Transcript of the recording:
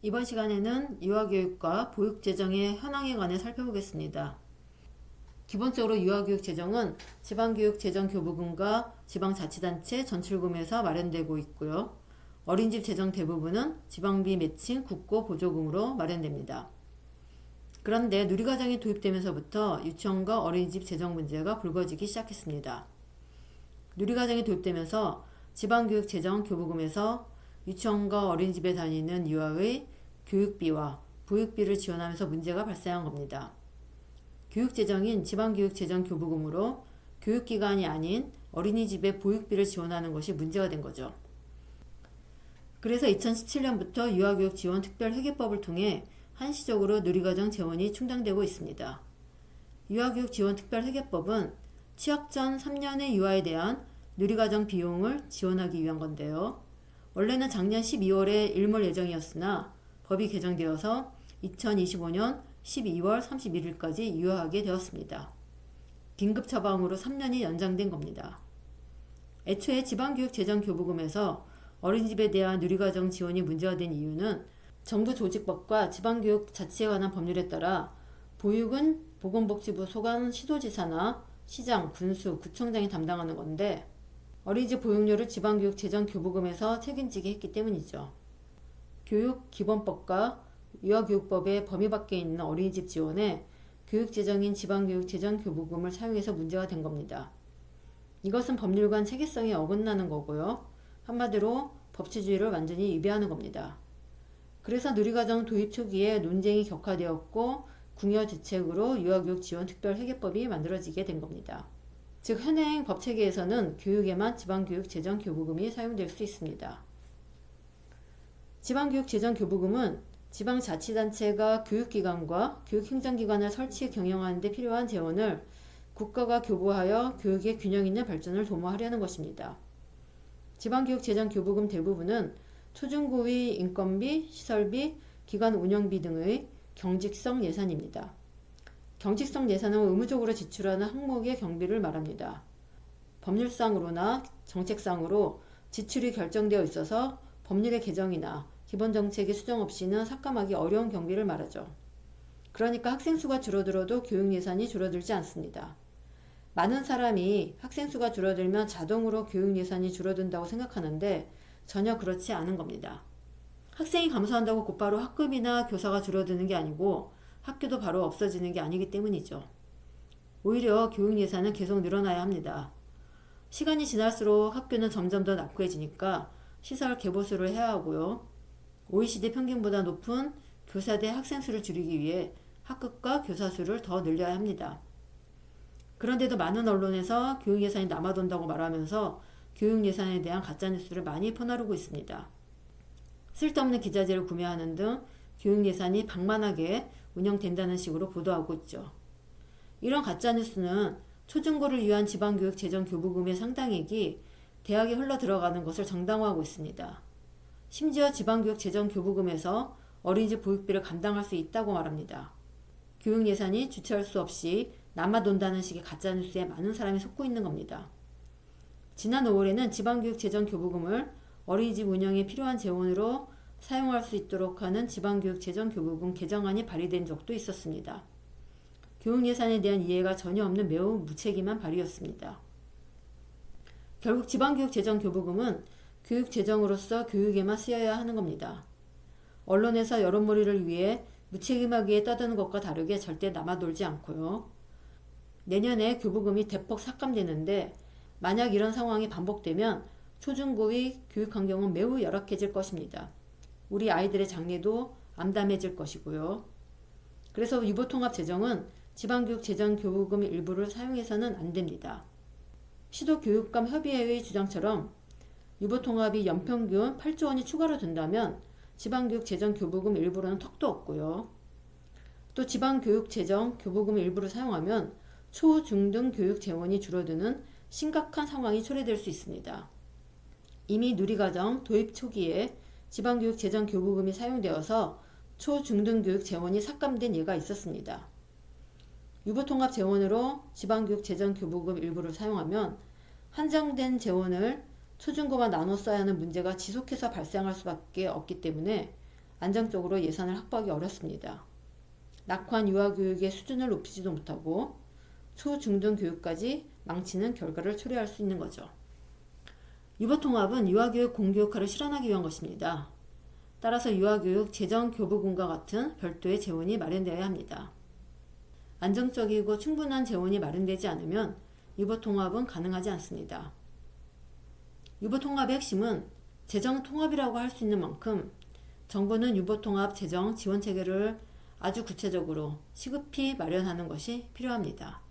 이번 시간에는 유아교육과 보육재정의 현황에 관해 살펴보겠습니다. 기본적으로 유아교육 재정은 지방교육재정교부금과 지방자치단체 전출금에서 마련되고 있고요. 어린이집 재정 대부분은 지방비 매칭 국고보조금으로 마련됩니다. 그런데 누리과정이 도입되면서부터 유치원과 어린이집 재정 문제가 불거지기 시작했습니다. 누리과정이 도입되면서 지방교육재정교부금에서 유치원과 어린이집에 다니는 유아의 교육비와 보육비를 지원하면서 문제가 발생한 겁니다. 교육재정인 지방교육재정교부금으로 교육기관이 아닌 어린이집의 보육비를 지원하는 것이 문제가 된 거죠. 그래서 2017년부터 유아교육 지원 특별회계법을 통해 한시적으로 누리과정 재원이 충당되고 있습니다. 유아교육 지원 특별회계법은 취학 전 3년의 유아에 대한 누리과정 비용을 지원하기 위한 건데요. 원래는 작년 12월에 일몰 예정이었으나 법이 개정되어서 2025년 12월 31일까지 유효하게 되었습니다. 긴급 처방으로 3년이 연장된 겁니다. 애초에 지방교육재정교부금에서 어린이집에 대한 누리과정 지원이 문제가 된 이유는 정부 조직법과 지방교육 자치에 관한 법률에 따라 보육은 보건복지부 소관 시도지사나 시장, 군수, 구청장이 담당하는 건데 어린이집 보육료를 지방교육재정교부금에서 책임지게 했기 때문이죠. 교육기본법과 유아교육법의 범위 밖에 있는 어린이집 지원에 교육재정인 지방교육재정교부금을 사용해서 문제가 된 겁니다. 이것은 법률관 체계성에 어긋나는 거고요. 한마디로 법치주의를 완전히 위배하는 겁니다. 그래서 누리과정 도입 초기에 논쟁이 격화되었고 궁여지책으로 유아교육 지원 특별회계법이 만들어지게 된 겁니다. 즉 현행 법체계에서는 교육에만 지방교육재정교부금이 사용될 수 있습니다. 지방교육재정교부금은 지방자치단체가 교육기관과 교육행정기관을 설치 경영하는 데 필요한 재원을 국가가 교부하여 교육의 균형 있는 발전을 도모하려는 것입니다. 지방교육재정교부금 대부분은 초중고의 인건비, 시설비, 기관 운영비 등의 경직성 예산입니다. 경직성 예산은 의무적으로 지출하는 항목의 경비를 말합니다. 법률상으로나 정책상으로 지출이 결정되어 있어서 법률의 개정이나 기본정책의 수정 없이는 삭감하기 어려운 경비를 말하죠. 그러니까 학생 수가 줄어들어도 교육 예산이 줄어들지 않습니다. 많은 사람이 학생 수가 줄어들면 자동으로 교육 예산이 줄어든다고 생각하는데 전혀 그렇지 않은 겁니다. 학생이 감소한다고 곧바로 학급이나 교사가 줄어드는 게 아니고 학교도 바로 없어지는 게 아니기 때문이죠. 오히려 교육 예산은 계속 늘어나야 합니다. 시간이 지날수록 학교는 점점 더 낙후해지니까 시설 개보수를 해야 하고요. OECD 평균보다 높은 교사 대 학생 수를 줄이기 위해 학급과 교사 수를 더 늘려야 합니다. 그런데도 많은 언론에서 교육 예산이 남아돈다고 말하면서 교육 예산에 대한 가짜뉴스를 많이 퍼나르고 있습니다. 쓸데없는 기자재를 구매하는 등 교육 예산이 방만하게 운영된다는 식으로 보도하고 있죠. 이런 가짜뉴스는 초중고를 위한 지방교육재정교부금의 상당액이 대학에 흘러 들어가는 것을 정당화하고 있습니다. 심지어 지방교육재정교부금에서 어린이집 보육비를 감당할 수 있다고 말합니다. 교육 예산이 주체할 수 없이 남아돈다는 식의 가짜뉴스에 많은 사람이 속고 있는 겁니다. 지난 5월에는 지방교육재정교부금을 어린이집 운영에 필요한 재원으로 사용할 수 있도록 하는 지방교육재정교부금 개정안이 발의된 적도 있었습니다. 교육 예산에 대한 이해가 전혀 없는 매우 무책임한 발의였습니다. 결국 지방교육재정교부금은 교육재정으로서 교육에만 쓰여야 하는 겁니다. 언론에서 여론몰이를 위해 무책임하게 떠드는 것과 다르게 절대 남아돌지 않고요. 내년에 교부금이 대폭 삭감되는데 만약 이런 상황이 반복되면 초중고의 교육 환경은 매우 열악해질 것입니다. 우리 아이들의 장래도 암담해질 것이고요. 그래서 유보통합재정은 지방교육재정교부금 일부를 사용해서는 안 됩니다. 시도교육감 협의회의 주장처럼 유보통합이 연평균 8조 원이 추가로 든다면 지방교육재정교부금 일부로는 턱도 없고요. 또 지방교육재정교부금 일부를 사용하면 초, 중 등 교육 재원이 줄어드는 심각한 상황이 초래될 수 있습니다. 이미 누리과정 도입 초기에 지방교육재정교부금이 사용되어서 초, 중등 교육 재원이 삭감된 예가 있었습니다. 유보통합 재원으로 지방교육재정교부금 일부를 사용하면 한정된 재원을 초중고만 나눠 써야 하는 문제가 지속해서 발생할 수밖에 없기 때문에 안정적으로 예산을 확보하기 어렵습니다. 낙후한 유아교육의 수준을 높이지도 못하고 초, 중, 등 교육까지 망치는 결과를 초래할 수 있는 거죠. 유보통합은 유아교육 공교육화를 실현하기 위한 것입니다. 따라서 유아교육 재정교부금과 같은 별도의 재원이 마련되어야 합니다. 안정적이고 충분한 재원이 마련되지 않으면 유보통합은 가능하지 않습니다. 유보통합의 핵심은 재정통합이라고 할 수 있는 만큼 정부는 유보통합 재정 지원체계를 아주 구체적으로 시급히 마련하는 것이 필요합니다.